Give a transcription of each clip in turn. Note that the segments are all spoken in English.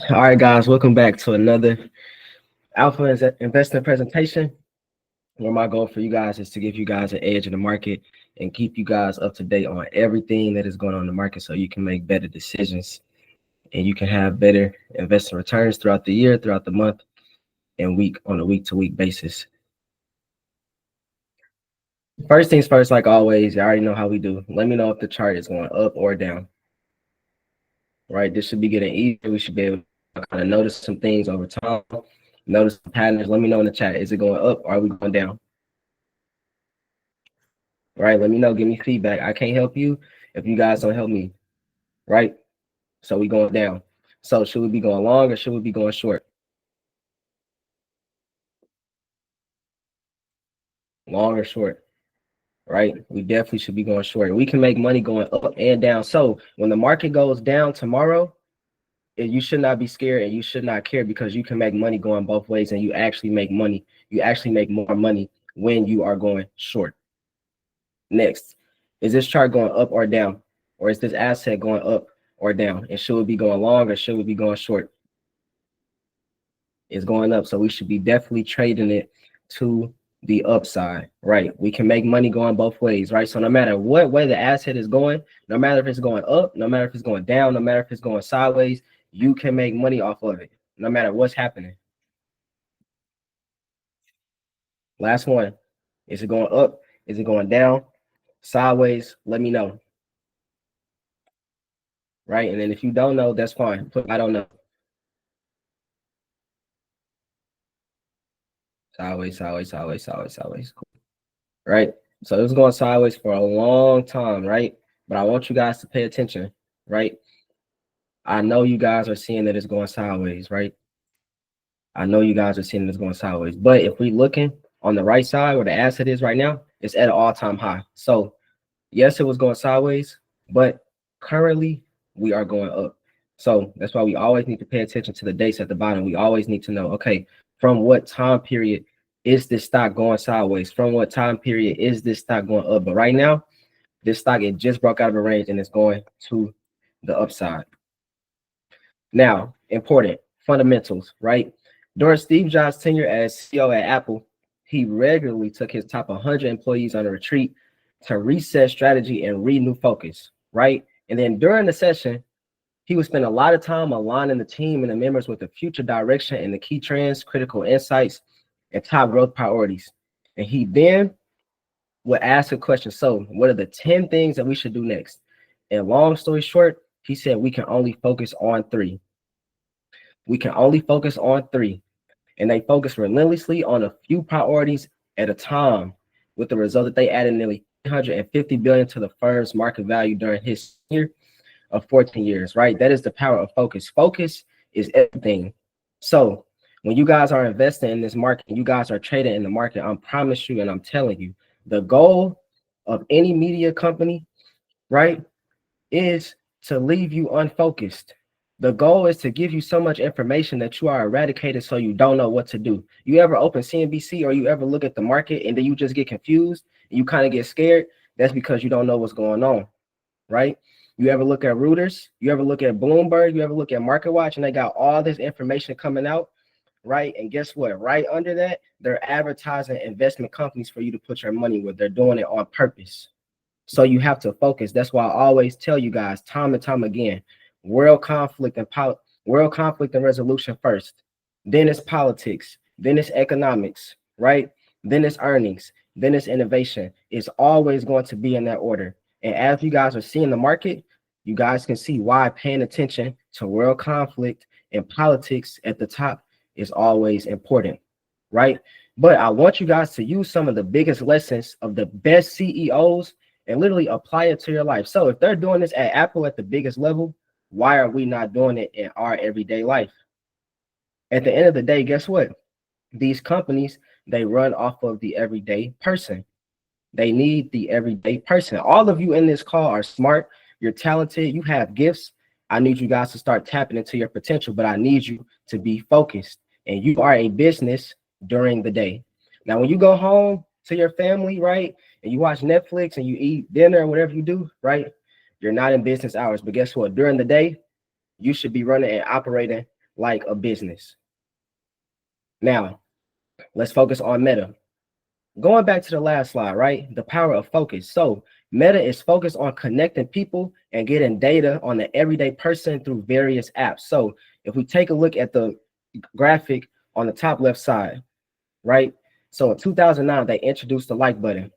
All right, guys, welcome back to another Alpha Investing presentation. Where my goal for you guys is to give you guys an edge in the market and keep you guys up to date on everything that is going on in the market so you can make better decisions and you can have better investment returns throughout the year, throughout the month, and week on a week-to-week basis. First things first, like always, you already know how we do. Let me know if the chart is going up or down. Right, this should be getting easier. We should be able to kind of notice some things over time, notice the patterns. Let me know in the chat. Is it going up or are we going down? Right, let me know. Give me feedback. I can't help you if you guys don't help me. Right, so we going down. So should we be going long or should we be going short? Long or short? Right, we definitely should be going short. We can make money going up and down. So when the market goes down tomorrow, you should not be scared and you should not care because you can make money going both ways and you actually make money. You actually make more money when you are going short. Next, is this chart going up or down? Or is this asset going up or down? And should we be going long or should we be going short? It's going up. So we should be definitely trading it to the upside, right? We can make money going both ways, right? So no matter what way the asset is going, no matter if it's going up, no matter if it's going down, no matter if it's going sideways, you can make money off of it, no matter what's happening. Last one. Is it going up? Is it going down? Sideways? Let me know. Right? And then if you don't know, that's fine. Put I don't know. Sideways, sideways, sideways, sideways, sideways. Right? So it was going sideways for a long time, right? But I want you guys to pay attention, right? I know you guys are seeing that it's going sideways, right? I know you guys are seeing it's going sideways. But if we're looking on the right side where the asset is right now, it's at an all-time high. So yes, it was going sideways, but currently we are going up. So that's why we always need to pay attention to the dates at the bottom. We always need to know, okay, from what time period is this stock going sideways? From what time period is this stock going up? But right now, this stock, it just broke out of a range and it's going to the upside. Now, important fundamentals, right? During Steve Jobs' tenure as CEO at Apple, he regularly took his top 100 employees on a retreat to reset strategy and renew focus, right? And then during the session, he would spend a lot of time aligning the team and the members with the future direction and the key trends, critical insights, and top growth priorities. And he then would ask a question. So, what are the 10 things that we should do next? And long story short, he said we can only focus on 3. We can only focus on 3. And they focus relentlessly on a few priorities at a time, with the result that they added nearly 350 billion to the firm's market value during his year of 14 years, right? That is the power of focus. Focus is everything. So when you guys are investing in this market, you guys are trading in the market, I promise you, and I'm telling you, the goal of any media company, right, is to leave you unfocused. The goal is to give you so much information that you are eradicated so you don't know what to do. You ever open CNBC or you ever look at the market and then you just get confused and you kind of get scared? That's because you don't know what's going on, right? You ever look at Reuters? You ever look at Bloomberg? You ever look at MarketWatch and they got all this information coming out, right? And guess what? Right under that, they're advertising investment companies for you to put your money with. They're doing it on purpose. So you have to focus. That's why I always tell you guys time and time again, world conflict and resolution first. Then it's politics. Then it's economics, right? Then it's earnings. Then it's innovation. It's always going to be in that order. And as you guys are seeing the market, you guys can see why paying attention to world conflict and politics at the top is always important, right? But I want you guys to use some of the biggest lessons of the best CEOs and literally apply it to your life. So if they're doing this at Apple at the biggest level, why are we not doing it in our everyday life? At the end of the day, guess what? These companies, they run off of the everyday person. They need the everyday person. All of you in this call are smart. You're talented. You have gifts. I need you guys to start tapping into your potential, but I need you to be focused. And you are a business during the day. Now, when you go home to your family, right, and you watch Netflix and you eat dinner or whatever you do, right, you're not in business hours. But guess what? During the day, you should be running and operating like a business. Now, let's focus on Meta. Going back to the last slide, right? The power of focus. So Meta is focused on connecting people and getting data on the everyday person through various apps. So if we take a look at the graphic on the top left side, right? So in 2009, they introduced the like button.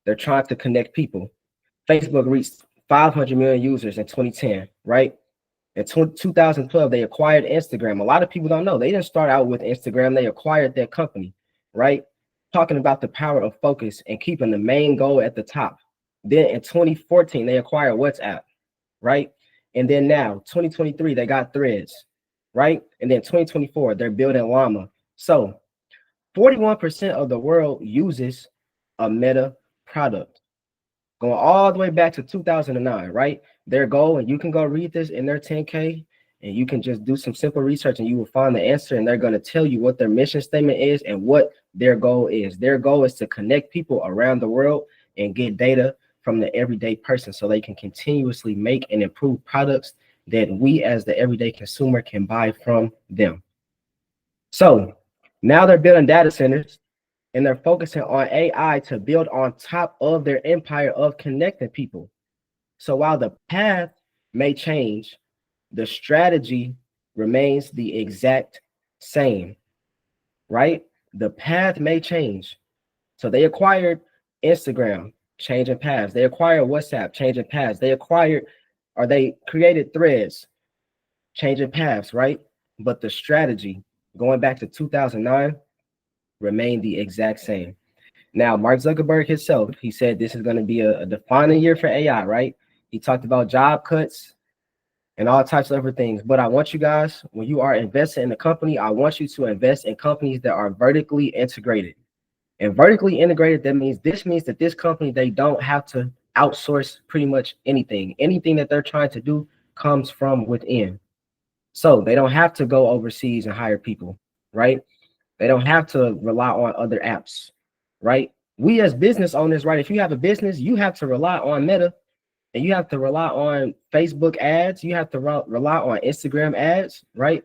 They're trying to connect people. Facebook reached 500 million users in 2010, right? In 2012, they acquired Instagram. A lot of people don't know. They didn't start out with Instagram. They acquired that company, right? Talking about the power of focus and keeping the main goal at the top. Then in 2014, they acquired WhatsApp, right? And then now, 2023, they got Threads, right? And then 2024, they're building Llama. So 41% of the world uses a Meta product. Going all the way back to 2009, right? Their goal, and you can go read this in their 10K, and you can just do some simple research and you will find the answer, and they're going to tell you what their mission statement is and what their goal is. Their goal is to connect people around the world and get data from the everyday person so they can continuously make and improve products that we as the everyday consumer can buy from them. So now they're building data centers and they're focusing on AI to build on top of their empire of connecting people. So while the path may change, the strategy remains the exact same, right? The path may change. So they acquired Instagram, changing paths. They acquired WhatsApp, changing paths. They created Threads, changing paths, right? But the strategy, going back to 2009, remained the exact same. Now, Mark Zuckerberg himself, he said this is going to be a defining year for AI, right? He talked about job cuts and all types of other things. But I want you guys, when you are investing in a company, I want you to invest in companies that are vertically integrated. And vertically integrated, that means that this company, they don't have to outsource pretty much anything. Anything that they're trying to do comes from within. So they don't have to go overseas and hire people, right? They don't have to rely on other apps, right? We as business owners, right? If you have a business, you have to rely on Meta, and you have to rely on Facebook ads. You have to rely on Instagram ads, right?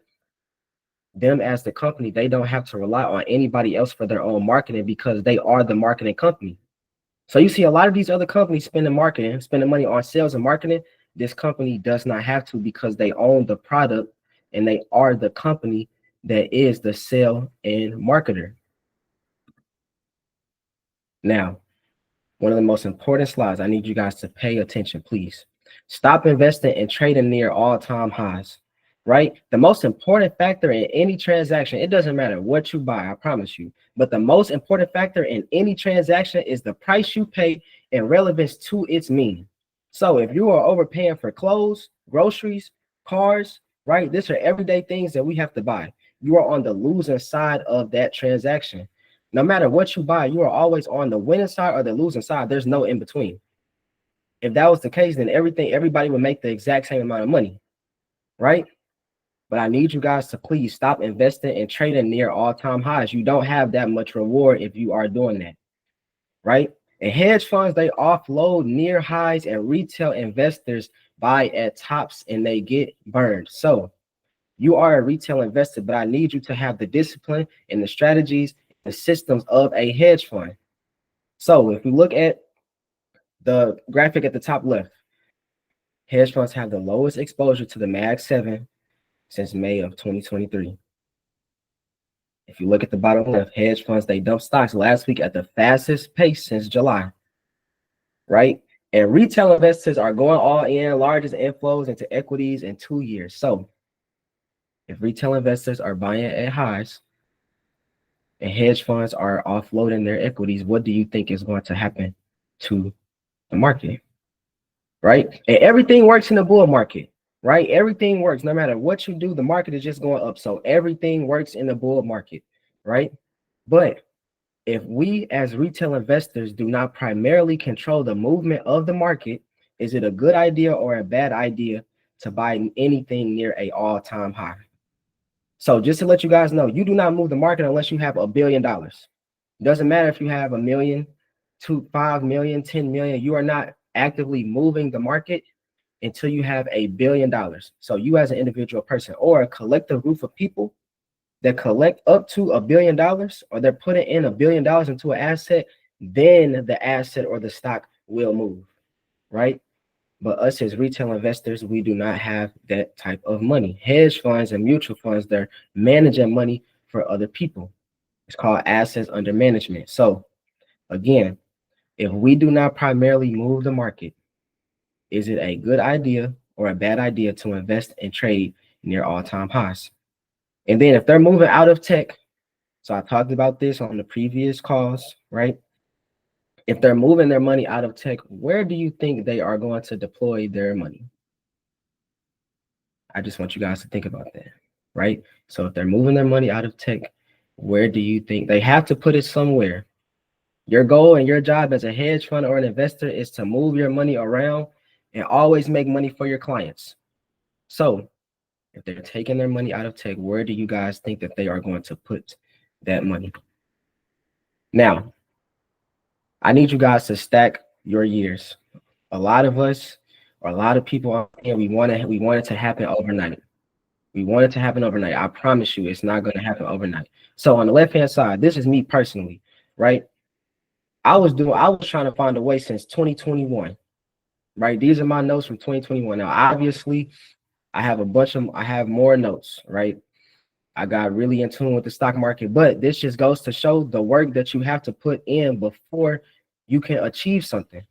Them as the company, they don't have to rely on anybody else for their own marketing because they are the marketing company. So you see a lot of these other companies spending money on sales and marketing. This company does not have to because they own the product and they are the company that is the sale and marketer. Now, one of the most important slides, I need you guys to pay attention, please. Stop investing and trading near all-time highs, right? The most important factor in any transaction, it doesn't matter what you buy, I promise you, but the most important factor in any transaction is the price you pay and relevance to its meaning. So if you are overpaying for clothes, groceries, cars, right? These are everyday things that we have to buy. You are on the losing side of that transaction. No matter what you buy, you are always on the winning side or the losing side. There's no in between. If that was the case, then everybody would make the exact same amount of money, right? But I need you guys to please stop investing and trading near all-time highs. You don't have that much reward if you are doing that, right? And hedge funds, they offload near highs and retail investors buy at tops and they get burned. So you are a retail investor, but I need you to have the discipline and the strategies, the systems of a hedge fund. So if we look at the graphic at the top left, hedge funds have the lowest exposure to the Mag 7 since May of 2023. If you look at the bottom left, hedge funds, they dumped stocks last week at the fastest pace since July, right? And retail investors are going all in, largest inflows into equities in 2 years. So if retail investors are buying at highs and hedge funds are offloading their equities, what do you think is going to happen to the market? Right? And everything works in the bull market, right? Everything works. No matter what you do, the market is just going up. So everything works in the bull market, right? But if we as retail investors do not primarily control the movement of the market, is it a good idea or a bad idea to buy anything near a all-time high? So just to let you guys know, you do not move the market unless you have $1 billion. Doesn't matter if you have 1 million, 5 million, 10 million, you are not actively moving the market until you have $1 billion. So you as an individual person or a collective group of people that collect up to $1 billion, or they're putting in $1 billion into an asset, then the asset or the stock will move, right? But us as retail investors, we do not have that type of money. Hedge funds and mutual funds, they're managing money for other people. It's called assets under management. So again, if we do not primarily move the market, is it a good idea or a bad idea to invest and trade near all-time highs? And then if they're moving out of tech, so I talked about this on the previous calls, right? If they're moving their money out of tech, where do you think they are going to deploy their money? I just want you guys to think about that, right? So if they're moving their money out of tech, where do you think they have to put it somewhere? Your goal and your job as a hedge fund or an investor is to move your money around and always make money for your clients. So if they're taking their money out of tech, where do you guys think that they are going to put that money? Now, I need you guys to stack your years. A lot of us, or a lot of people, we want it to happen overnight. We want it to happen overnight. I promise you, it's not going to happen overnight. So on the left-hand side, this is me personally, right? I was trying to find a way since 2021, right? These are my notes from 2021. Now, obviously, I have more notes, right? I got really in tune with the stock market, but this just goes to show the work that you have to put in before you can achieve something.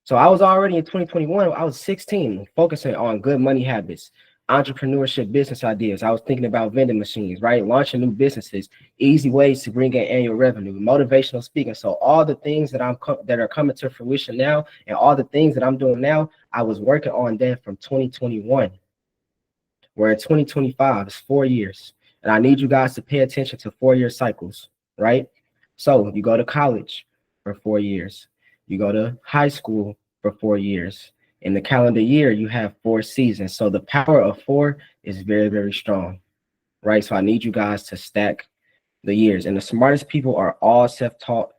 So I was already in 2021, I was 16, focusing on good money habits, entrepreneurship, business ideas. I was thinking about vending machines, right? Launching new businesses, easy ways to bring in annual revenue, motivational speaking. So all the things that are coming to fruition now, and all the things that I'm doing now, I was working on them from 2021. We're in 2025, it's 4 years. And I need you guys to pay attention to 4-year cycles, right? So you go to college for 4 years. You go to high school for 4 years. In the calendar year, you have 4 seasons. So the power of 4 is very, very strong, right? So I need you guys to stack the years. And the smartest people are all self-taught,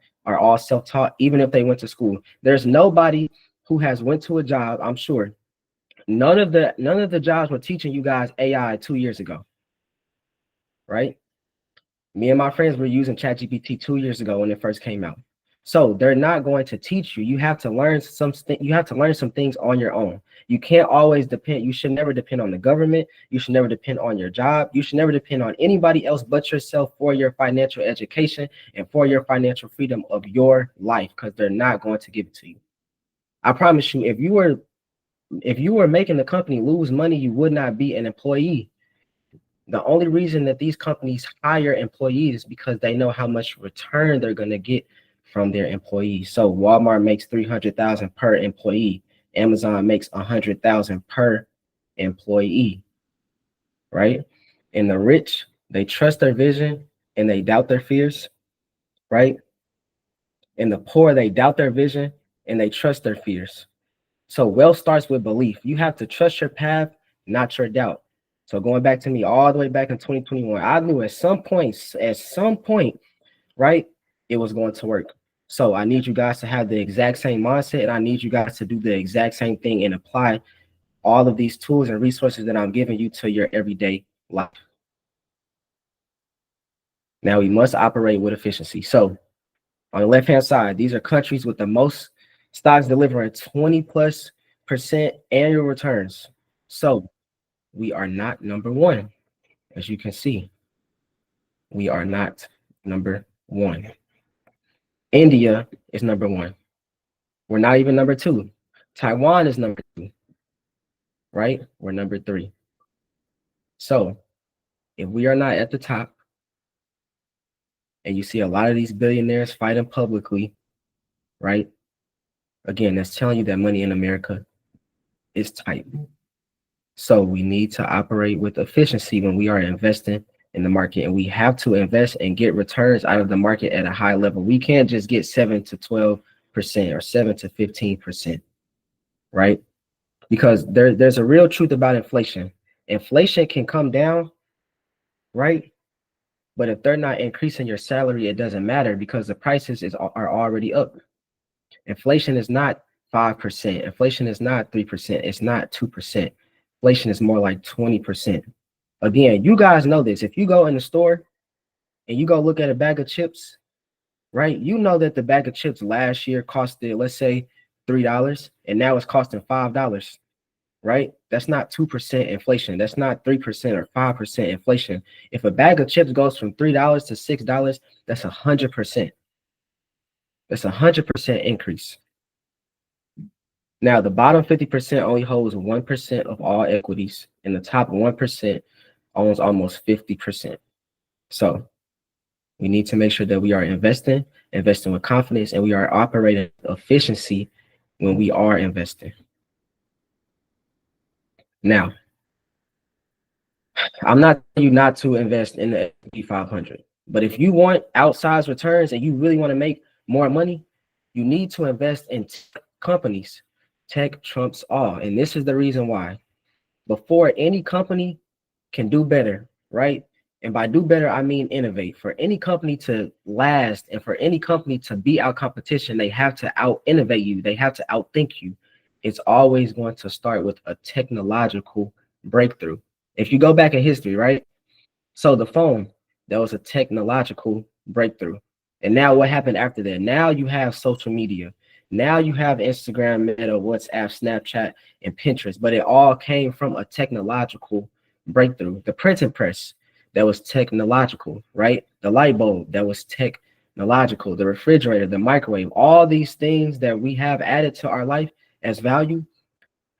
even if they went to school. There's nobody who has went to a job, I'm sure. None of the jobs were teaching you guys AI 2 years ago, right? Me and my friends were using ChatGPT 2 years ago when it first came out. So they're not going to teach you. You have to learn some things on your own. You can't always depend. You should never depend on the government. You should never depend on your job. You should never depend on anybody else but yourself for your financial education and for your financial freedom of your life, because they're not going to give it to you. I promise you, if you were making the company lose money, you would not be an employee. The only reason that these companies hire employees is because they know how much return they're going to get from their employees. So Walmart makes $300,000 per employee. Amazon makes $100,000 per employee, right? And the rich, they trust their vision and they doubt their fears, right? And the poor, they doubt their vision and they trust their fears. So wealth starts with belief. You have to trust your path, not your doubt. So going back to me all the way back in 2021, I knew at some point, right, it was going to work. So I need you guys to have the exact same mindset, and I need you guys to do the exact same thing and apply all of these tools and resources that I'm giving you to your everyday life. Now we must operate with efficiency. So on the left-hand side, these are countries with the most stocks delivering 20+% annual returns. So we are not number one. As you can see, we are not number one. India is number one. We're not even number two. Taiwan is number two, right? We're number three. So if we are not at the top, and you see a lot of these billionaires fighting publicly, right? Again, that's telling you that money in America is tight. So we need to operate with efficiency when we are investing in the market, and we have to invest and get returns out of the market at a high level. We can't just get 7 to 12% or 7 to 15%, right? Because there's a real truth about inflation. Inflation can come down, right? But if they're not increasing your salary, it doesn't matter because the prices are already up. Inflation is not 5%. Inflation is not 3%. It's not 2%. Inflation is more like 20%. Again, you guys know this. If you go in the store and you go look at a bag of chips, right? You know that the bag of chips last year costed, let's say, $3, and now it's costing $5, right? That's not 2% inflation. That's not 3% or 5% inflation. If a bag of chips goes from $3 to $6, that's 100%. That's 100% increase. Now, the bottom 50% only holds 1% of all equities, and the top 1% owns almost 50%. So we need to make sure that we are investing with confidence, and we are operating efficiency when we are investing. Now, I'm not telling you not to invest in the S&P 500, but if you want outsized returns and you really want to make more money, you need to invest in companies. Tech trumps all, and this is the reason why. Before any company can do better, right? And by do better, I mean innovate. For any company to last and for any company to beat out competition, they have to out innovate you. They have to outthink you. It's always going to start with a technological breakthrough. If you go back in history, right? So the phone, that was a technological breakthrough. And now what happened after that? Now you have social media. Now you have Instagram, Meta, WhatsApp, Snapchat, and Pinterest. But it all came from a technological breakthrough. The printing press, that was technological, right? The light bulb, that was technological. The refrigerator, the microwave, all these things that we have added to our life as value,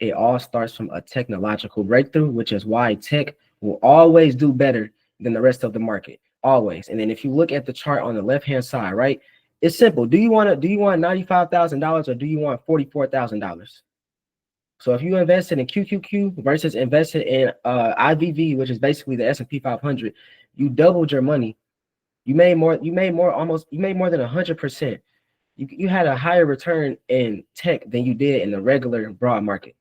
it all starts from a technological breakthrough, which is why tech will always do better than the rest of the market, always. And then if you look at the chart on the left-hand side, right, it's simple. Do you want $95,000 or do you want $44,000? So if you invested in QQQ versus invested in IVV, which is basically the S&P 500, you doubled your money. You made more than 100%. You had a higher return in tech than you did in the regular broad market.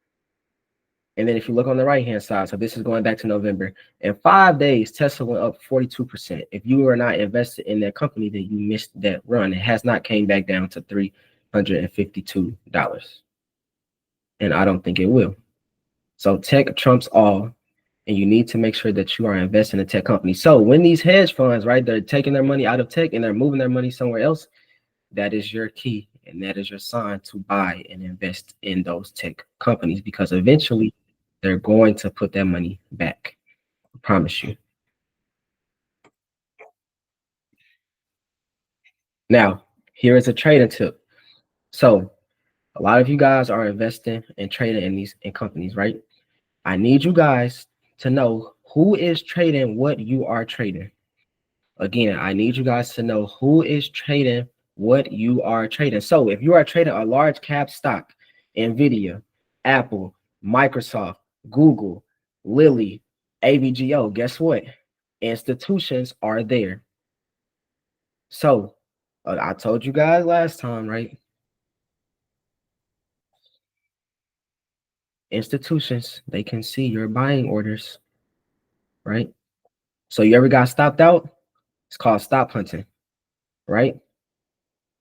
And then if you look on the right-hand side, so this is going back to November, in 5 days, Tesla went up 42%. If you were not invested in that company, then you missed that run. It has not came back down to $352. And I don't think it will. So tech trumps all, and you need to make sure that you are investing in tech companies. So when these hedge funds, right, they're taking their money out of tech and they're moving their money somewhere else, that is your key, and that is your sign to buy and invest in those tech companies, because eventually they're going to put that money back. I promise you. Now, here is a trading tip. So a lot of you guys are investing and trading in these companies, right? I need you guys to know who is trading what you are trading. Again, I need you guys to know who is trading what you are trading. So if you are trading a large cap stock, Nvidia, Apple, Microsoft, Google, Lilly, AVGO, guess what? Institutions are there. So I told you guys last time, right? Institutions, they can see your buying orders, right? So you ever got stopped out? It's called stop hunting, right?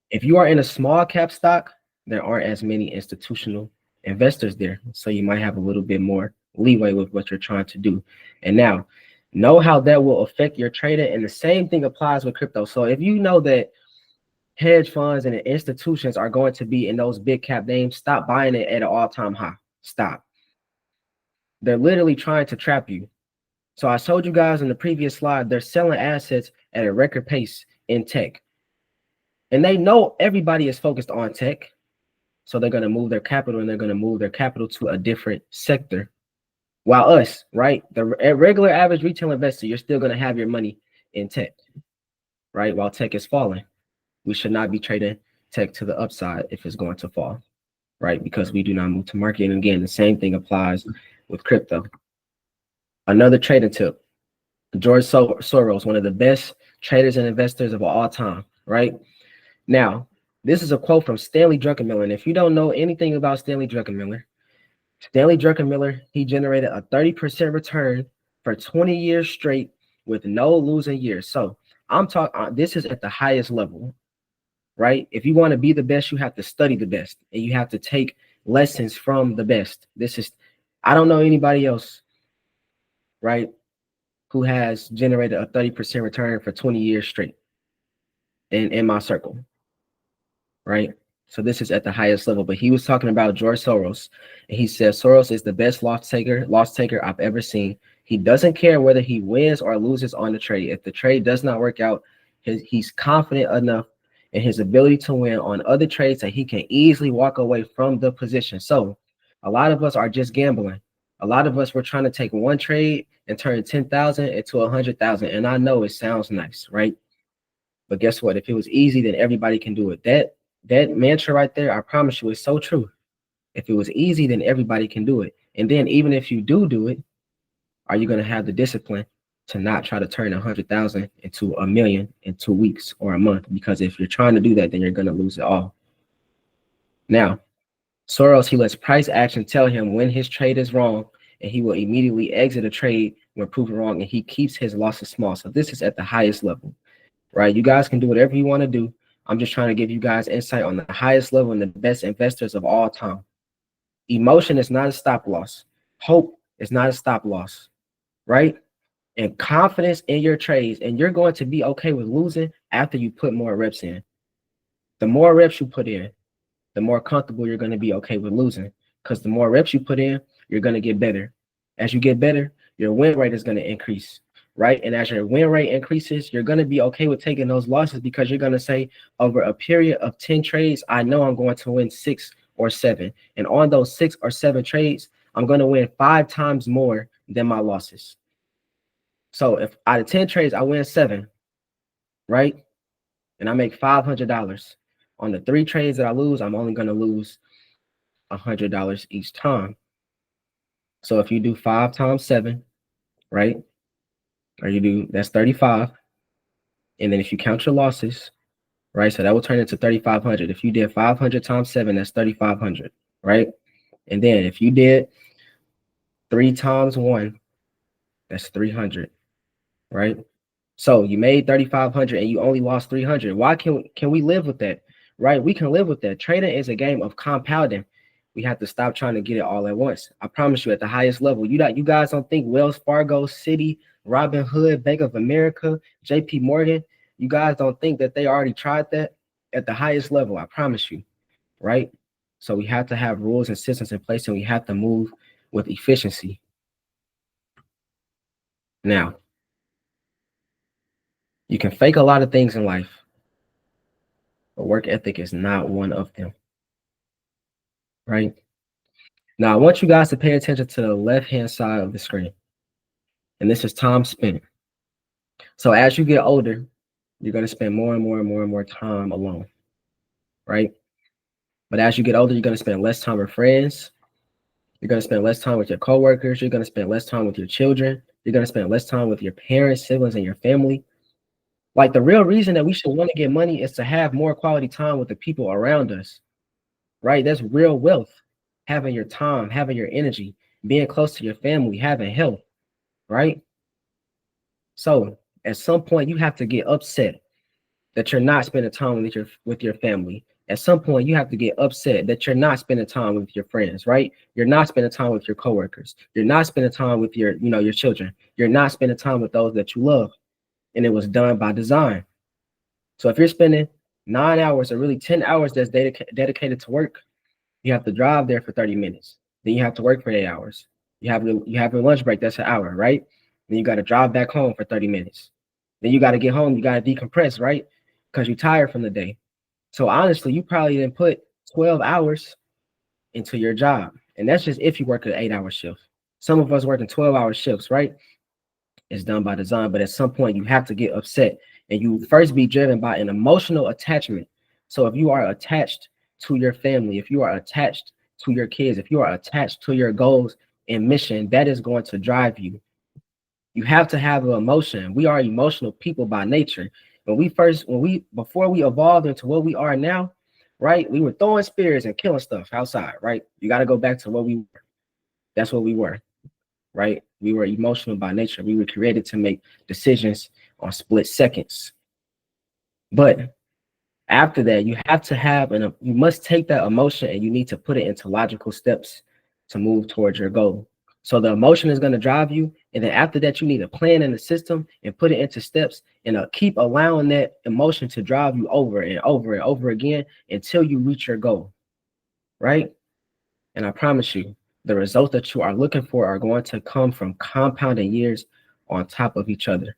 If you are in a small cap stock, there aren't as many institutional investors there. So you might have a little bit more leeway with what you're trying to do. And now, know how that will affect your trading. And the same thing applies with crypto. So if you know that hedge funds and institutions are going to be in those big cap names, stop buying it at an all-time high. Stop. They're literally trying to trap you. So I showed you guys in the previous slide, they're selling assets at a record pace in tech. And they know everybody is focused on tech. So they're going to move their capital, and they're going to move their capital to a different sector. While us, right, the regular average retail investor, you're still going to have your money in tech, right? While tech is falling, we should not be trading tech to the upside if it's going to fall, right? Because we do not move to market. And again, the same thing applies with crypto. Another trading tip, George Soros, one of the best traders and investors of all time, right? Now, this is a quote from Stanley Druckenmiller. And if you don't know anything about Stanley Druckenmiller, he generated a 30% return for 20 years straight with no losing years. So I'm talking, this is at the highest level, right? If you want to be the best, you have to study the best, and you have to take lessons from the best. I don't know anybody else, right, who has generated a 30% return for 20 years straight in my circle, right? So this is at the highest level. But he was talking about George Soros, and he says Soros is the best loss taker I've ever seen. He doesn't care whether he wins or loses on the trade. If the trade does not work out, he's confident enough in his ability to win on other trades that he can easily walk away from the position. So a lot of us are just gambling. A lot of us were trying to take one trade and turn 10,000 into 100,000. And I know it sounds nice, right? But guess what? If it was easy, then everybody can do it. That mantra right there, I promise you, is so true. If it was easy, then everybody can do it. And then even if you do it, are you going to have the discipline to not try to turn 100,000 into a million in 2 weeks or a month? Because if you're trying to do that, then you're going to lose it all. Now, Soros, he lets price action tell him when his trade is wrong, and he will immediately exit a trade when proven wrong, and he keeps his losses small. So this is at the highest level, right? You guys can do whatever you want to do. I'm just trying to give you guys insight on the highest level and the best investors of all time. Emotion is not a stop loss. Hope is not a stop loss, right? And confidence in your trades, and you're going to be okay with losing after you put more reps in. The more reps you put in, the more comfortable you're going to be okay with losing, because the more reps you put in, you're going to get better. As you get better, your win rate is going to increase, right? And as your win rate increases, you're going to be okay with taking those losses, because you're going to say, over a period of 10 trades, I know I'm going to win 6 or 7. And on those 6 or 7 trades, I'm going to win 5 times more than my losses. So if out of 10 trades, I win 7, right? And I make $500. On the 3 trades that I lose, I'm only going to lose $100 each time. So if you do 5 times 7, right? Or you do, that's 35. And then if you count your losses, right? So that will turn into 3,500. If you did 500 times 7, that's 3,500, right? And then if you did 3 times 1, that's 300, right? So you made 3,500 and you only lost 300. Why can we live with that, right? We can live with that. Trading is a game of compounding. We have to stop trying to get it all at once. I promise you, at the highest level, you guys don't think Wells Fargo, Citi, Robin Hood, Bank of America, JP Morgan, you guys don't think that they already tried that at the highest level? I promise you, right? So we have to have rules and systems in place, and we have to move with efficiency. Now, you can fake a lot of things in life, but work ethic is not one of them, right? Now, I want you guys to pay attention to the left-hand side of the screen, and this is time spent. So as you get older, you're going to spend more and more and more and more time alone, right? But as you get older, you're going to spend less time with friends. You're going to spend less time with your coworkers. You're going to spend less time with your children. You're going to spend less time with your parents, siblings, and your family. Like, the real reason that we should want to get money is to have more quality time with the people around us, right? That's real wealth. Having your time, having your energy, being close to your family, having health, right? So at some point, you have to get upset that you're not spending time with your family. At some point, you have to get upset that you're not spending time with your friends, right? You're not spending time with your coworkers. You're not spending time with your children. You're not spending time with those that you love. And it was done by design. So if you're spending 9 hours or really 10 hours that's dedicated to work, you have to drive there for 30 minutes. Then you have to work for 8 hours. You have your lunch break, that's an hour, right? Then you got to drive back home for 30 minutes. Then you got to get home, you got to decompress, right? Because you're tired from the day. So honestly, you probably didn't put 12 hours into your job. And that's just if you work an 8-hour shift. Some of us working 12-hour shifts, right? It's done by design, but at some point you have to get upset, and you first be driven by an emotional attachment. So if you are attached to your family, if you are attached to your kids, if you are attached to your goals and mission, that is going to drive you. You have to have an emotion. We are emotional people by nature. Before we evolved into what we are now, right? We were throwing spears and killing stuff outside, right? You got to go back to what we were. That's what we were, right? We were emotional by nature. We were created to make decisions on split seconds. But After that, you have to have you must take that emotion and you need to put it into logical steps to move towards your goal. So the emotion is going to drive you, and then after that, you need a plan and a system and put it into steps and keep allowing that emotion to drive you over and over and over again until you reach your goal, right? And I promise you, the results that you are looking for are going to come from compounding years on top of each other.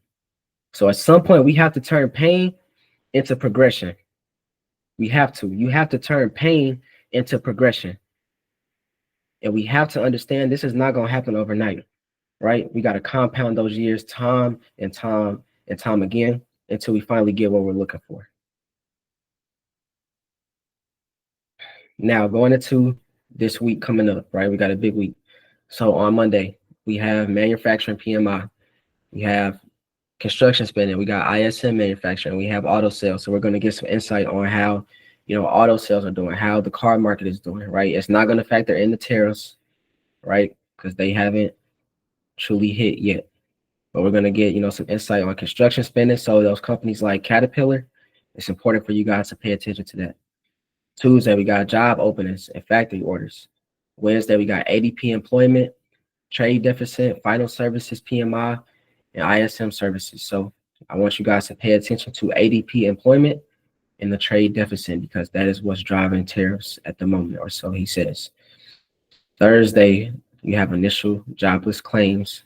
So at some point, we have to turn pain into progression. We have to. You have to turn pain into progression. And we have to understand this is not going to happen overnight, right? We got to compound those years time and time and time again until we finally get what we're looking for. Now, going into this week coming up, right? We got a big week. So on Monday, we have manufacturing PMI. We have construction spending. We got ISM manufacturing. We have auto sales. So we're going to get some insight on how, auto sales are doing, how the car market is doing, right? It's not going to factor in the tariffs, right? Because they haven't truly hit yet. But we're going to get, some insight on construction spending. So those companies like Caterpillar, it's important for you guys to pay attention to that. Tuesday, we got job openings and factory orders. Wednesday, we got ADP employment, trade deficit, final services PMI, and ISM services. So I want you guys to pay attention to ADP employment and the trade deficit because that is what's driving tariffs at the moment, or so he says. Thursday, you have initial jobless claims,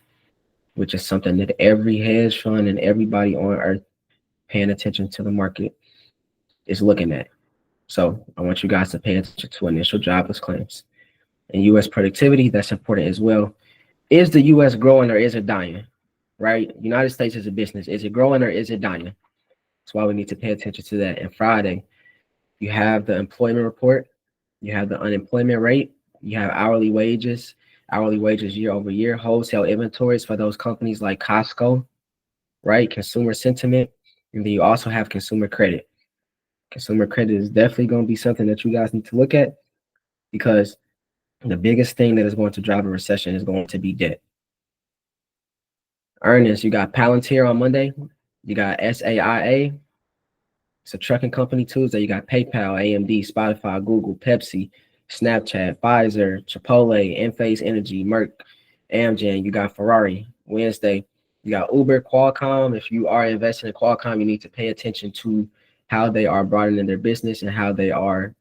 which is something that every hedge fund and everybody on earth paying attention to the market is looking at. So I want you guys to pay attention to initial jobless claims. And U.S. productivity, that's important as well. Is the U.S. growing or is it dying? Right? United States is a business. Is it growing or is it dying? That's why we need to pay attention to that. And Friday, you have the employment report. You have the unemployment rate. You have hourly wages year over year, wholesale inventories for those companies like Costco, right? Consumer sentiment. And then you also have consumer credit. Consumer credit is definitely going to be something that you guys need to look at because the biggest thing that is going to drive a recession is going to be debt. Earnings, you got Palantir on Monday. You got SAIA. It's a trucking company. Tuesday, you got PayPal, AMD, Spotify, Google, Pepsi, Snapchat, Pfizer, Chipotle, Enphase Energy, Merck, Amgen. You got Ferrari. Wednesday, you got Uber, Qualcomm. If you are investing in Qualcomm, you need to pay attention to how they are broadening their business and how they are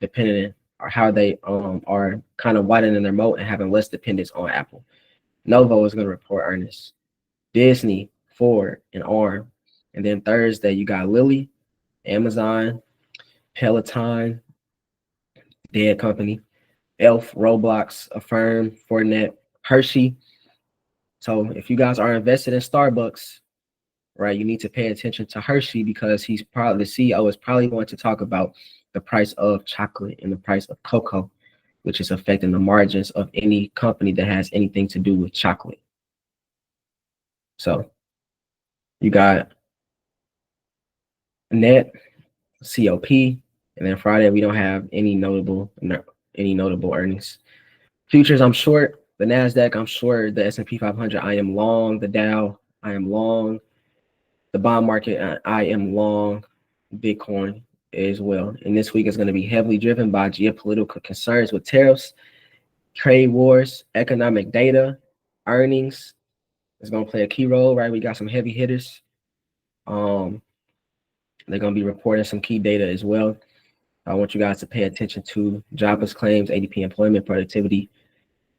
dependent or how they are kind of widening their moat and having less dependence on Apple. Novo is going to report earnings. Disney, Ford, and ARM. And then Thursday, you got Lilly, Amazon, Peloton, Dead Company, Elf, Roblox, Affirm, Fortinet, Hershey. So if you guys are invested in Starbucks, right, you need to pay attention to Hershey because the CEO is probably going to talk about the price of chocolate and the price of cocoa, which is affecting the margins of any company that has anything to do with chocolate. So you got net, COP, and then Friday we don't have any notable earnings. Futures, I'm short. The Nasdaq, I'm short. The S&P 500, I am long. The Dow, I am long. The bond market, I am long. Bitcoin as well. And this week is going to be heavily driven by geopolitical concerns with tariffs, trade wars, economic data, earnings. It's going to play a key role, right? We got some heavy hitters. They're going to be reporting some key data as well. I want you guys to pay attention to jobless claims, ADP employment, productivity,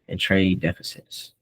and trade deficits.